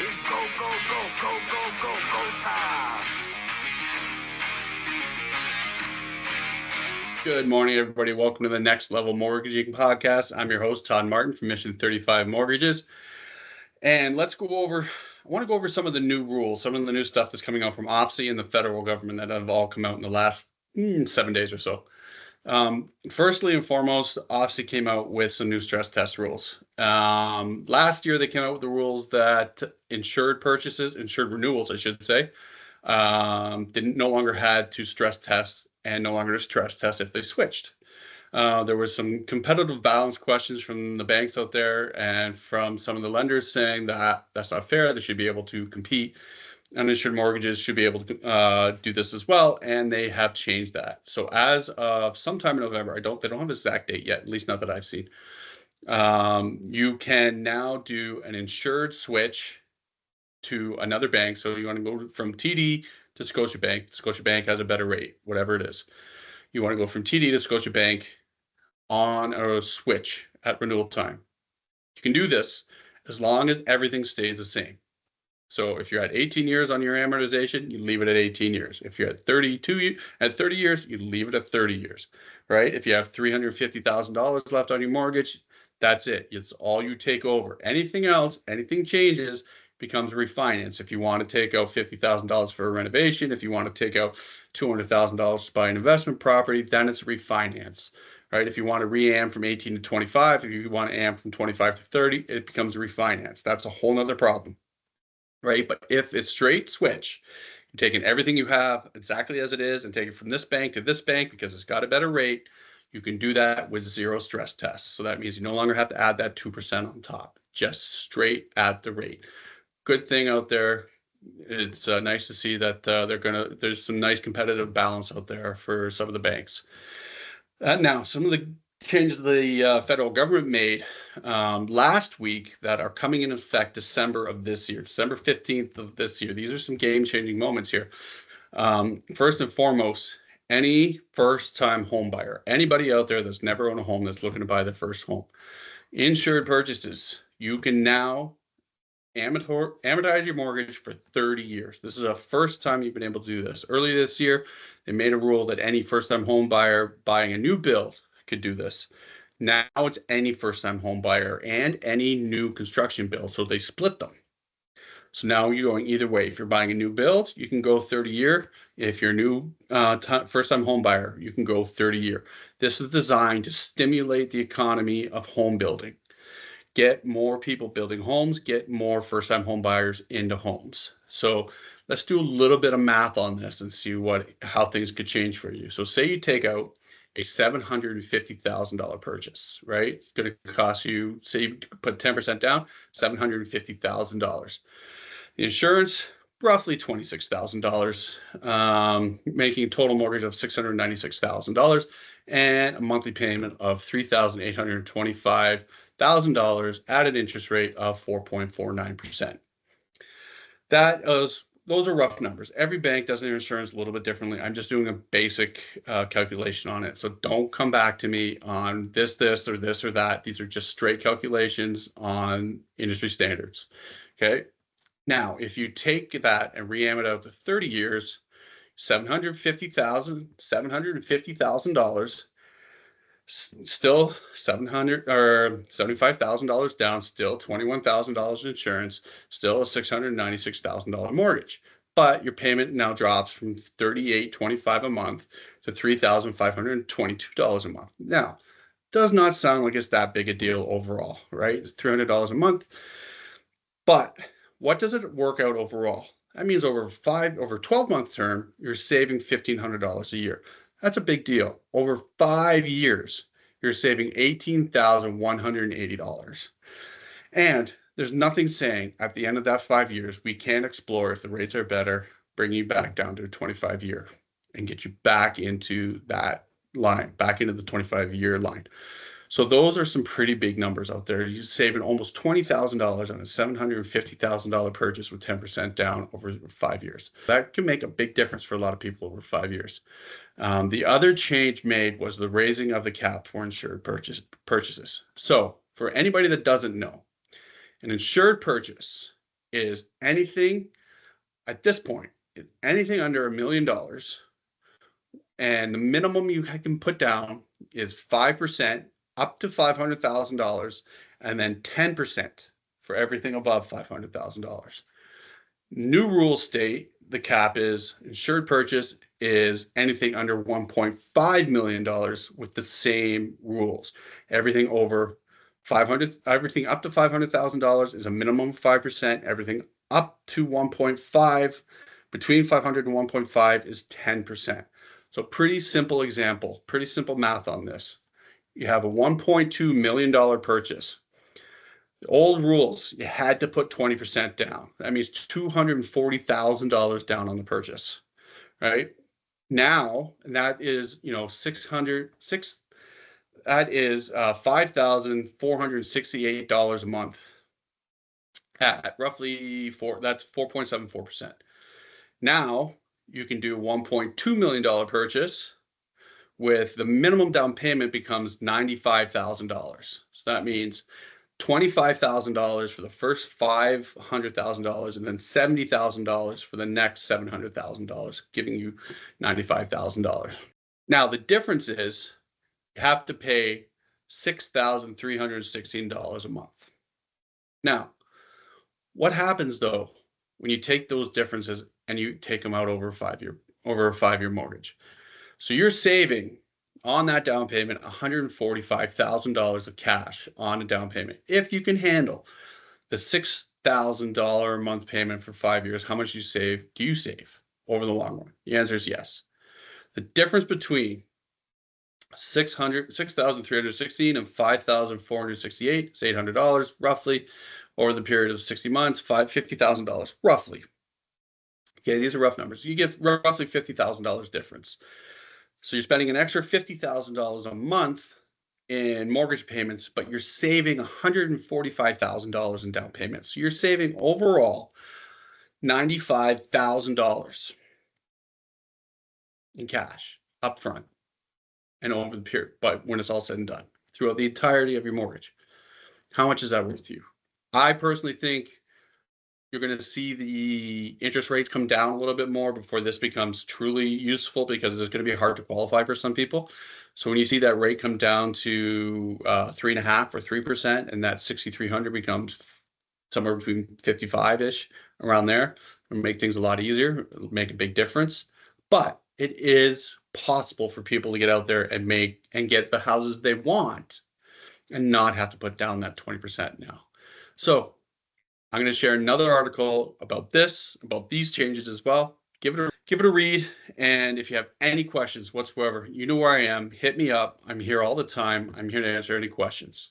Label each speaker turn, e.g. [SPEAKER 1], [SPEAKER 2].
[SPEAKER 1] It's go, go, go, go, go, go, go time.
[SPEAKER 2] Good morning, everybody. Welcome to the Next Level Mortgaging Podcast. I'm your host, Todd Martin from Mission 35 Mortgages. And I want to go over some of the new rules, some of the new stuff that's coming out from OFSI and the federal government that have all come out in the last 7 days or so. Firstly and foremost, OFSI came out with some new stress test rules. Last year, they came out with the rules that insured renewals, I should say, no longer had to stress test and no longer to stress test if they switched. There was some competitive balance questions from the banks out there and from some of the lenders saying that that's not fair. They should be able to compete. Uninsured mortgages should be able to do this as well, and they have changed that. So as of sometime in November, they don't have an exact date yet, at least not that I've seen. You can now do an insured switch to another bank. So you want to go from TD to Scotiabank. Scotiabank has a better rate, whatever it is. You want to go from TD to Scotiabank on a switch at renewal time. You can do this as long as everything stays the same. So if you're at 18 years on your amortization, you leave it at 18 years. If you're at 30 years, you leave it at 30 years, right? If you have $350,000 left on your mortgage, that's it. It's all you take over. Anything else, anything changes, becomes refinance. If you want to take out $50,000 for a renovation, if you want to take out $200,000 to buy an investment property, then it's refinance, right? If you want to re-am from 18 to 25, if you want to am from 25 to 30, it becomes refinance. That's a whole nother problem, right? But if it's straight switch, you're taking everything you have exactly as it is and take it from this bank to this bank because it's got a better rate, you can do that with zero stress tests. So that means you no longer have to add that 2% on top, just straight at the rate. Good thing out there. It's nice to see that there's some nice competitive balance out there for some of the banks. Now, some of the changes the federal government made last week that are coming in effect December of this year, December 15th of this year. These are some game-changing moments here. First and foremost, any first-time home buyer, anybody out there that's never owned a home that's looking to buy their first home, insured purchases, you can now amortize your mortgage for 30 years. This is the first time you've been able to do this. Earlier this year, they made a rule that any first-time home buyer buying a new build could do this. Now it's any first-time home buyer and any new construction build. So they split them. So now you're going either way. If you're buying a new build, you can go 30-year. If you're a new first-time home buyer, you can go 30-year. This is designed to stimulate the economy of home building. Get more people building homes, get more first-time home buyers into homes. So let's do a little bit of math on this and see how things could change for you. So say you take out a $750,000 purchase, right? It's going to cost you, say you put 10% down, $750,000. The insurance, roughly $26,000, making a total mortgage of $696,000 and a monthly payment of $3,825,000 at an interest rate of 4.49%. Those are rough numbers. Every bank does their insurance a little bit differently. I'm just doing a basic calculation on it. So don't come back to me on this, or this, or that. These are just straight calculations on industry standards. Okay. Now, if you take that and re-am it out to 30 years, $750,000, still $75,000 down, still $21,000 in insurance, still a $696,000 mortgage. But your payment now drops from $3,825 a month to $3,522 a month. Now, does not sound like it's that big a deal overall, right? It's $300 a month. But what does it work out overall? That means over 12-month term, you're saving $1,500 a year. That's a big deal. Over 5 years, you're saving $18,180. And there's nothing saying at the end of that 5 years, we can't explore if the rates are better, bring you back down to a 25-year and get you back into that line, back into the 25-year line. So those are some pretty big numbers out there. You're saving almost $20,000 on a $750,000 purchase with 10% down over 5 years. That can make a big difference for a lot of people over 5 years. The other change made was the raising of the cap for insured purchases. So for anybody that doesn't know, an insured purchase is anything at this point, anything under $1 million, and the minimum you can put down is 5% up to $500,000, and then 10% for everything above $500,000. New rules state the cap is insured purchase is anything under $1.5 million with the same rules. Everything everything up to $500,000 is a minimum of 5%. Everything up to 1.5, between 500 and 1.5 is 10%. So pretty simple example, pretty simple math on this. You have a $1.2 million purchase. The old rules, you had to put 20% down. That means $240,000 down on the purchase, right? Now, and that is, that is $5,468 a month at roughly that's 4.74%. Now you can do $1.2 million purchase with the minimum down payment becomes $95,000. So that means $25,000 for the first $500,000 and then $70,000 for the next $700,000, giving you $95,000. Now the difference is you have to pay $6,316 a month. Now, what happens though when you take those differences and you take them out over a 5-year mortgage? So you're saving on that down payment $145,000 of cash on a down payment. If you can handle the $6,000 a month payment for 5 years, how much do you save over the long run? The answer is yes. The difference between $6,316 and $5,468 is $800 roughly over the period of 60 months, $50,000 roughly. Okay, these are rough numbers. You get roughly $50,000 difference. So you're spending an extra $50,000 a month in mortgage payments, but you're saving $145,000 in down payments. So you're saving overall $95,000 in cash upfront and over the period, but when it's all said and done throughout the entirety of your mortgage. How much is that worth to you? I personally think you're going to see the interest rates come down a little bit more before this becomes truly useful, because it's going to be hard to qualify for some people. So when you see that rate come down to 3.5 or 3%, and that $6,300 becomes somewhere between 55-ish, around there, it'll make things a lot easier. It'll make a big difference. But it is possible for people to get out there and get the houses they want and not have to put down that 20% now. So I'm going to share another article about these changes as well. Give it a read. And if you have any questions whatsoever, you know where I am. Hit me up. I'm here all the time. I'm here to answer any questions.